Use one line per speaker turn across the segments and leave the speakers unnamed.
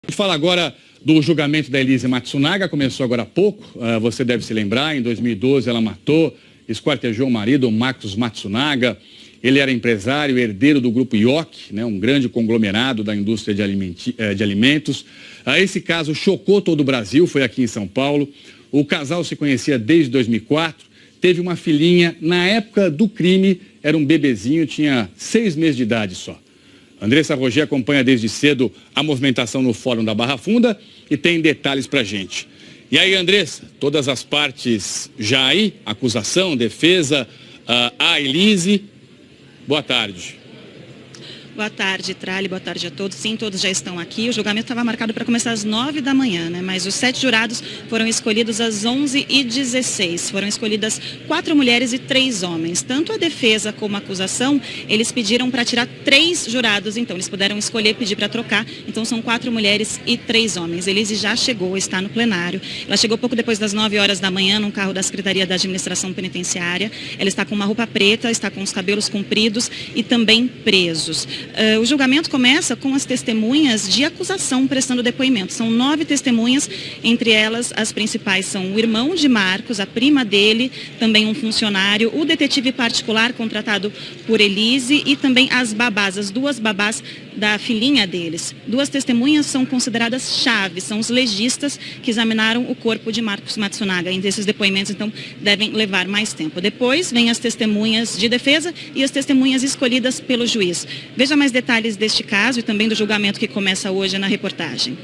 A gente fala agora do julgamento da Elise Matsunaga, começou agora há pouco, você deve se lembrar, em 2012 ela matou, esquartejou o marido, o Marcos Matsunaga. Ele era empresário, herdeiro do grupo Yoki, né, um grande conglomerado da indústria de alimentos. Esse caso chocou todo o Brasil, foi aqui em São Paulo. O casal se conhecia desde 2004, teve uma filhinha, na época do crime era um bebezinho, tinha 6 meses de idade só. Andressa Roger acompanha desde cedo a movimentação no Fórum da Barra Funda e tem detalhes pra gente. E aí, Andressa, todas as partes já aí, acusação, defesa, a Elise. Boa tarde.
Boa tarde, Trali, boa tarde a todos. Sim, todos já estão aqui. O julgamento estava marcado para começar às 9 da manhã, né? Mas os 7 jurados foram escolhidos às 11h16. Foram escolhidas 4 mulheres e 3 homens. Tanto a defesa como a acusação, eles pediram para tirar 3 jurados. Então, eles puderam escolher, pedir para trocar. Então, são 4 mulheres e 3 homens. Elise já chegou, está no plenário. Ela chegou pouco depois das 9 horas da manhã num carro da Secretaria da Administração Penitenciária. Ela está com uma roupa preta, está com os cabelos compridos e também presos. O julgamento começa com as testemunhas de acusação prestando depoimento. São 9 testemunhas, entre elas as principais são o irmão de Marcos, a prima dele, também um funcionário, o detetive particular contratado por Elise e também as babás, as 2 babás da filhinha deles. 2 testemunhas são consideradas chaves, são os legistas que examinaram o corpo de Marcos Matsunaga. Entre esses depoimentos, então, devem levar mais tempo. Depois vem as testemunhas de defesa e as testemunhas escolhidas pelo juiz. Veja mais detalhes deste caso e também do julgamento que começa hoje na reportagem.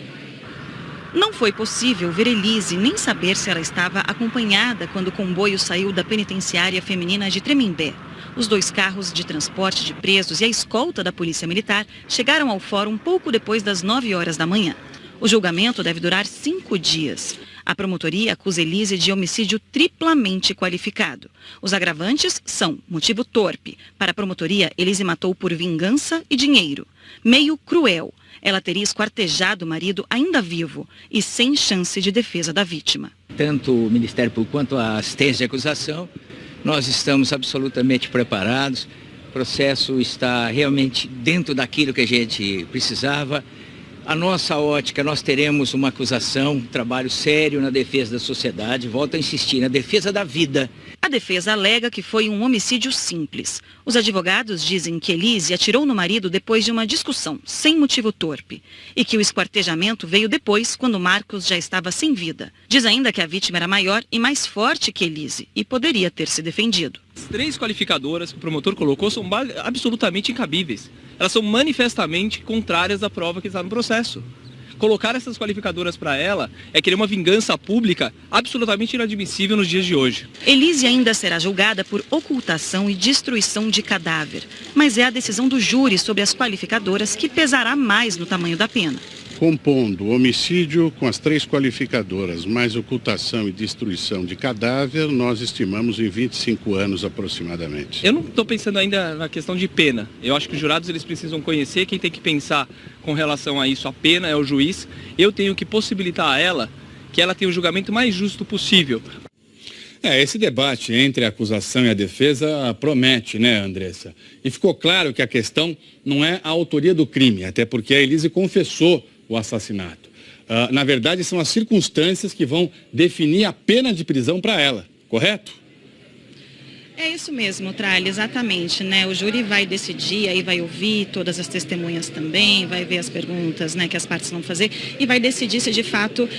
Não foi possível ver Elise nem saber se ela estava acompanhada quando o comboio saiu da penitenciária feminina de Tremembé. Os 2 carros de transporte de presos e a escolta da Polícia Militar chegaram ao fórum pouco depois das 9 horas da manhã. O julgamento deve durar 5 dias. A promotoria acusa Elise de homicídio triplamente qualificado. Os agravantes são motivo torpe. Para a promotoria, Elise matou por vingança e dinheiro. Meio cruel. Ela teria esquartejado o marido ainda vivo e sem chance de defesa da vítima.
Tanto o Ministério Público quanto a assistência de acusação, nós estamos absolutamente preparados. O processo está realmente dentro daquilo que a gente precisava. A nossa ótica, nós teremos uma acusação, um trabalho sério na defesa da sociedade, volto a insistir, na defesa da vida.
A defesa alega que foi um homicídio simples. Os advogados dizem que Elise atirou no marido depois de uma discussão, sem motivo torpe, e que o esquartejamento veio depois, quando Marcos já estava sem vida. Diz ainda que a vítima era maior e mais forte que Elise e poderia ter se defendido.
As 3 qualificadoras que o promotor colocou são absolutamente incabíveis. Elas são manifestamente contrárias à prova que está no processo. Colocar essas qualificadoras para ela é querer uma vingança pública absolutamente inadmissível nos dias de hoje.
Elise ainda será julgada por ocultação e destruição de cadáver, mas é a decisão do júri sobre as qualificadoras que pesará mais no tamanho da pena.
Compondo homicídio com as 3 qualificadoras, mais ocultação e destruição de cadáver, nós estimamos em 25 anos aproximadamente.
Eu não estou pensando ainda na questão de pena. Eu acho que os jurados eles precisam conhecer, quem tem que pensar com relação a isso, a pena é o juiz. Eu tenho que possibilitar a ela que ela tenha o julgamento mais justo possível.
Esse debate entre a acusação e a defesa promete, né, Andressa? E ficou claro que a questão não é a autoria do crime, até porque a Elise confessou o assassinato. Na verdade, são as circunstâncias que vão definir a pena de prisão para ela, correto?
É isso mesmo, Tralli, exatamente, né? O júri vai decidir, aí vai ouvir todas as testemunhas também, vai ver as perguntas, né, que as partes vão fazer e vai decidir se de fato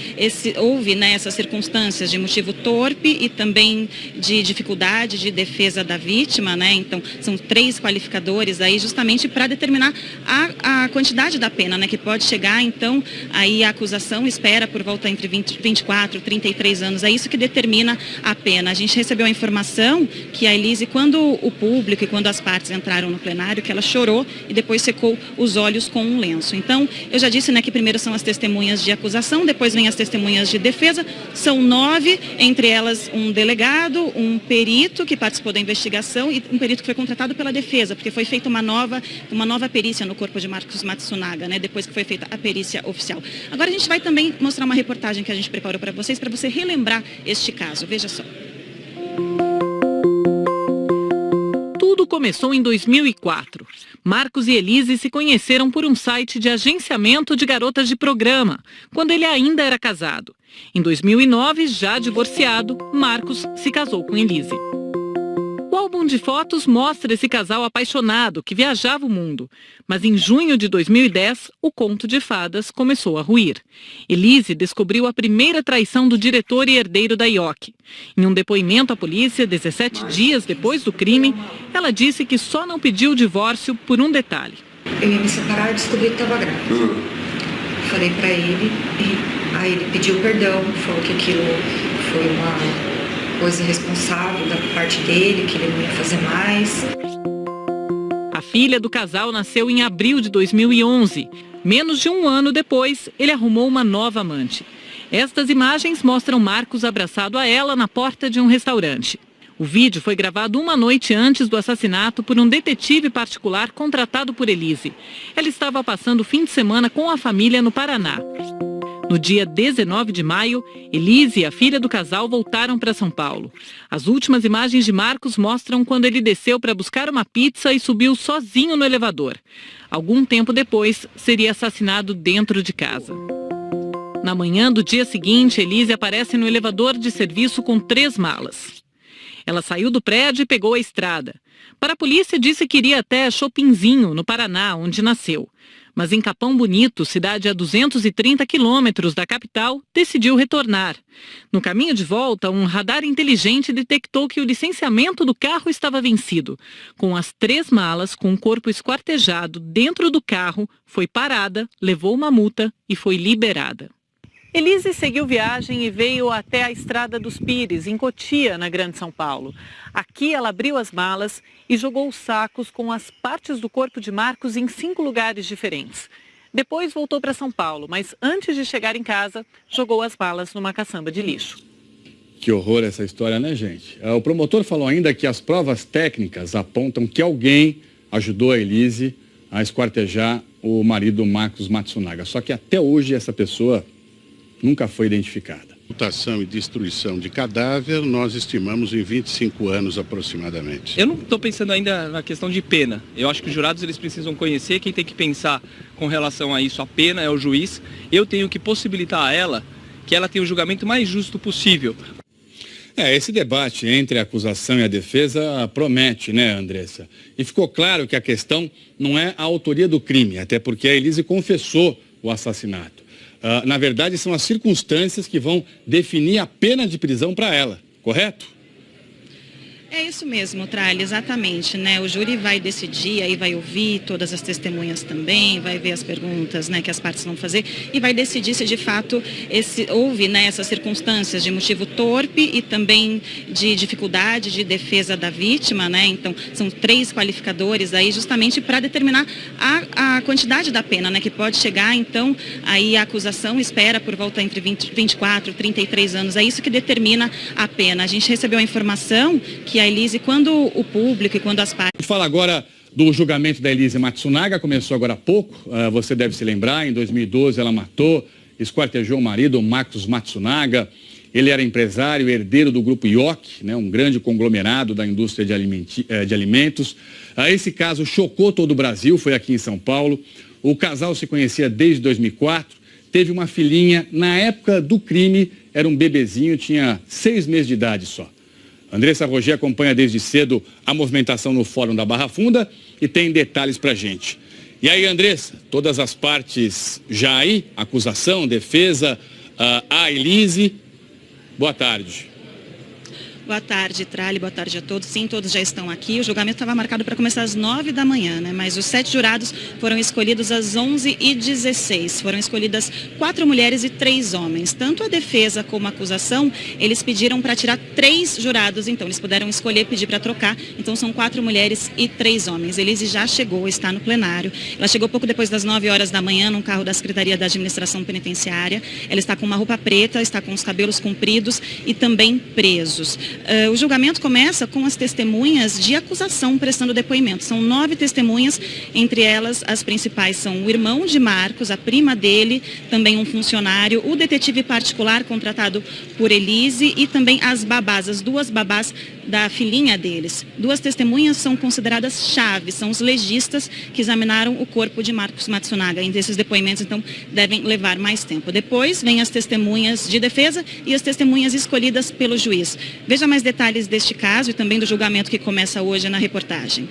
houve, né, essas circunstâncias de motivo torpe e também de dificuldade de defesa da vítima, né? Então, são 3 qualificadores aí justamente para determinar a quantidade da pena, né, que pode chegar, então, aí a acusação espera por volta entre 24 e 33 anos, é isso que determina a pena. A gente recebeu a informação que a Elise, quando o público e quando as partes entraram no plenário, que ela chorou e depois secou os olhos com um lenço. Então, eu já disse, né, que primeiro são as testemunhas de acusação, depois vem as testemunhas de defesa. São 9, entre elas um delegado, um perito que participou da investigação e um perito que foi contratado pela defesa, porque foi feita uma nova perícia no corpo de Marcos Matsunaga, né, depois que foi feita a perícia oficial. Agora a gente vai também mostrar uma reportagem que a gente preparou para você relembrar este caso. Veja só.
Tudo começou em 2004. Marcos e Elise se conheceram por um site de agenciamento de garotas de programa, quando ele ainda era casado. Em 2009, já divorciado, Marcos se casou com Elise. O álbum de fotos mostra esse casal apaixonado que viajava o mundo. Mas em junho de 2010, o conto de fadas começou a ruir. Elise descobriu a primeira traição do diretor e herdeiro da IOC. Em um depoimento à polícia, 17 dias depois do crime, ela disse que só não pediu o divórcio por um detalhe.
Eu ia me separar e descobri que estava grávida. Falei para ele, e aí ele pediu perdão, falou que aquilo foi uma coisa responsável da parte dele, que ele não ia fazer mais.
A filha do casal nasceu em abril de 2011. Menos de um ano depois, ele arrumou uma nova amante. Estas imagens mostram Marcos abraçado a ela na porta de um restaurante. O vídeo foi gravado uma noite antes do assassinato por um detetive particular contratado por Elise. Ela estava passando o fim de semana com a família no Paraná. No dia 19 de maio, Elise e a filha do casal voltaram para São Paulo. As últimas imagens de Marcos mostram quando ele desceu para buscar uma pizza e subiu sozinho no elevador. Algum tempo depois, seria assassinado dentro de casa. Na manhã do dia seguinte, Elise aparece no elevador de serviço com 3 malas. Ela saiu do prédio e pegou a estrada. Para a polícia, disse que iria até Chopinzinho, no Paraná, onde nasceu. Mas em Capão Bonito, cidade a 230 quilômetros da capital, decidiu retornar. No caminho de volta, um radar inteligente detectou que o licenciamento do carro estava vencido. Com as 3 malas, com o corpo esquartejado dentro do carro, foi parada, levou uma multa e foi liberada. Elise seguiu viagem e veio até a Estrada dos Pires, em Cotia, na Grande São Paulo. Aqui ela abriu as malas e jogou os sacos com as partes do corpo de Marcos em 5 lugares diferentes. Depois voltou para São Paulo, mas antes de chegar em casa, jogou as malas numa caçamba de lixo.
Que horror essa história, né, gente? O promotor falou ainda que as provas técnicas apontam que alguém ajudou a Elise a esquartejar o marido Marcos Matsunaga. Só que até hoje essa pessoa nunca foi identificada.
Ocultação e destruição de cadáver, nós estimamos em 25 anos aproximadamente.
Eu não estou pensando ainda na questão de pena. Eu acho que os jurados eles precisam conhecer. Quem tem que pensar com relação a isso, a pena, é o juiz. Eu tenho que possibilitar a ela que ela tenha o julgamento mais justo possível.
Esse debate entre a acusação e a defesa promete, né, Andressa? E ficou claro que a questão não é a autoria do crime, até porque a Elise confessou o assassinato. Na verdade, são as circunstâncias que vão definir a pena de prisão para ela, correto?
É isso mesmo, Tralli, exatamente, né? O júri vai decidir, aí vai ouvir todas as testemunhas também, vai ver as perguntas, né, que as partes vão fazer e vai decidir se de fato houve, né, essas circunstâncias de motivo torpe e também de dificuldade de defesa da vítima, né? Então, são 3 qualificadores aí justamente para determinar a quantidade da pena, né, que pode chegar, então, aí a acusação espera por volta entre 24 e 33 anos, é isso que determina a pena. A gente recebeu a informação que a Elise, quando o público e quando as partes...
A gente fala agora do julgamento da Elise Matsunaga, começou agora há pouco, você deve se lembrar, em 2012 ela matou, esquartejou o marido, Marcos Matsunaga. Ele era empresário, herdeiro do grupo IOC, né, um grande conglomerado da indústria de alimentos. Esse caso chocou todo o Brasil, foi aqui em São Paulo. O casal se conhecia desde 2004, teve uma filhinha, na época do crime era um bebezinho, tinha 6 meses de idade só. Andressa Roger acompanha desde cedo a movimentação no Fórum da Barra Funda e tem detalhes pra gente. E aí, Andressa, todas as partes já aí? Acusação, defesa, a Elise. Boa tarde.
Boa tarde, Tralli, boa tarde a todos. Sim, todos já estão aqui. O julgamento estava marcado para começar às 9 da manhã, né? Mas os 7 jurados foram escolhidos às 11h16. Foram escolhidas 4 mulheres e 3 homens. Tanto a defesa como a acusação, eles pediram para tirar 3 jurados. Então, eles puderam escolher, pedir para trocar. Então, são 4 mulheres e 3 homens. Elise já chegou, está no plenário. Ela chegou pouco depois das 9 horas da manhã, num carro da Secretaria da Administração Penitenciária. Ela está com uma roupa preta, está com os cabelos compridos e também presos. O julgamento começa com as testemunhas de acusação prestando depoimento. São 9 testemunhas, entre elas as principais são o irmão de Marcos, a prima dele, também um funcionário, o detetive particular contratado por Elise e também as babás, as 2 babás da filhinha deles. 2 testemunhas são consideradas chaves, são os legistas que examinaram o corpo de Marcos Matsunaga. E esses depoimentos, então, devem levar mais tempo. Depois, vem as testemunhas de defesa e as testemunhas escolhidas pelo juiz. Veja mais detalhes deste caso e também do julgamento que começa hoje na reportagem.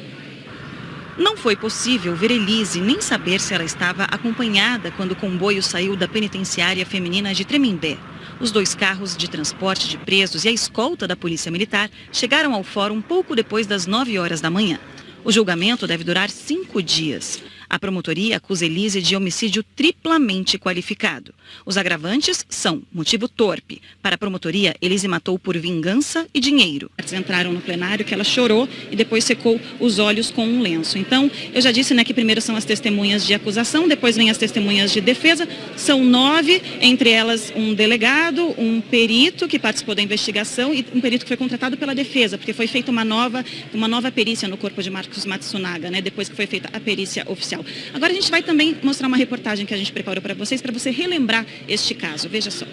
Não foi possível ver Elise nem saber se ela estava acompanhada quando o comboio saiu da penitenciária feminina de Tremembé. Os 2 carros de transporte de presos e a escolta da Polícia Militar chegaram ao fórum pouco depois das 9 horas da manhã. O julgamento deve durar 5 dias. A promotoria acusa Elise de homicídio triplamente qualificado. Os agravantes são motivo torpe. Para a promotoria, Elise matou por vingança e dinheiro. Eles entraram no plenário que ela chorou e depois secou os olhos com um lenço. Então, eu já disse, né, que primeiro são as testemunhas de acusação, depois vem as testemunhas de defesa. São 9, entre elas um delegado, um perito que participou da investigação e um perito que foi contratado pela defesa, porque foi feita uma nova perícia no corpo de Marcos Matsunaga, né, depois que foi feita a perícia oficial. Agora a gente vai também mostrar uma reportagem que a gente preparou para você relembrar este caso. Veja só.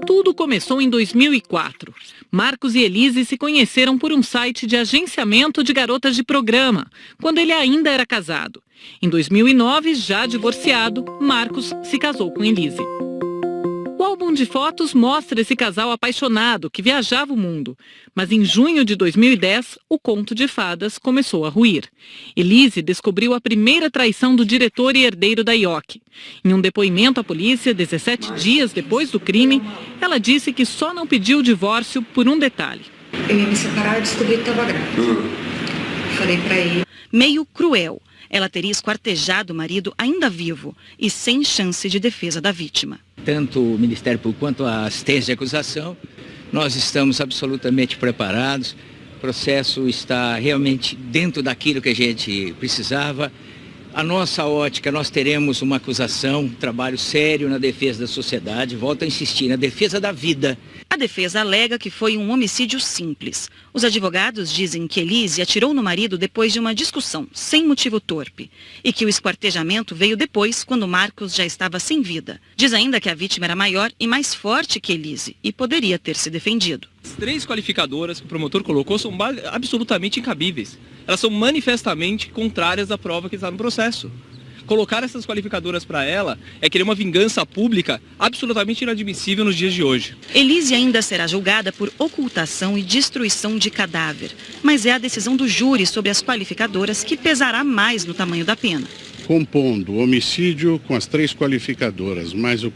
Tudo começou em 2004. Marcos e Elise se conheceram por um site de agenciamento de garotas de programa, quando ele ainda era casado. Em 2009, já divorciado, Marcos se casou com Elise. O álbum de fotos mostra esse casal apaixonado que viajava o mundo. Mas em junho de 2010, o conto de fadas começou a ruir. Elise descobriu a primeira traição do diretor e herdeiro da IOC. Em um depoimento à polícia, 17 dias depois do crime, ela disse que só não pediu o divórcio por um detalhe.
Eu ia me separar e descobri que estava grávida. Falei para ele.
Meio cruel. Ela teria esquartejado o marido ainda vivo e sem chance de defesa da vítima.
Tanto o Ministério Público quanto a assistência de acusação, nós estamos absolutamente preparados. O processo está realmente dentro daquilo que a gente precisava. A nossa ótica, nós teremos uma acusação, um trabalho sério na defesa da sociedade, volto a insistir, na defesa da vida.
A defesa alega que foi um homicídio simples. Os advogados dizem que Elise atirou no marido depois de uma discussão, sem motivo torpe, e que o esquartejamento veio depois, quando Marcos já estava sem vida. Diz ainda que a vítima era maior e mais forte que Elise e poderia ter se defendido.
As 3 qualificadoras que o promotor colocou são absolutamente incabíveis. Elas são manifestamente contrárias à prova que está no processo. Colocar essas qualificadoras para ela é querer uma vingança pública absolutamente inadmissível nos dias de hoje.
Elise ainda será julgada por ocultação e destruição de cadáver, mas é a decisão do júri sobre as qualificadoras que pesará mais no tamanho da pena.
Compondo o homicídio com as 3 qualificadoras, mais o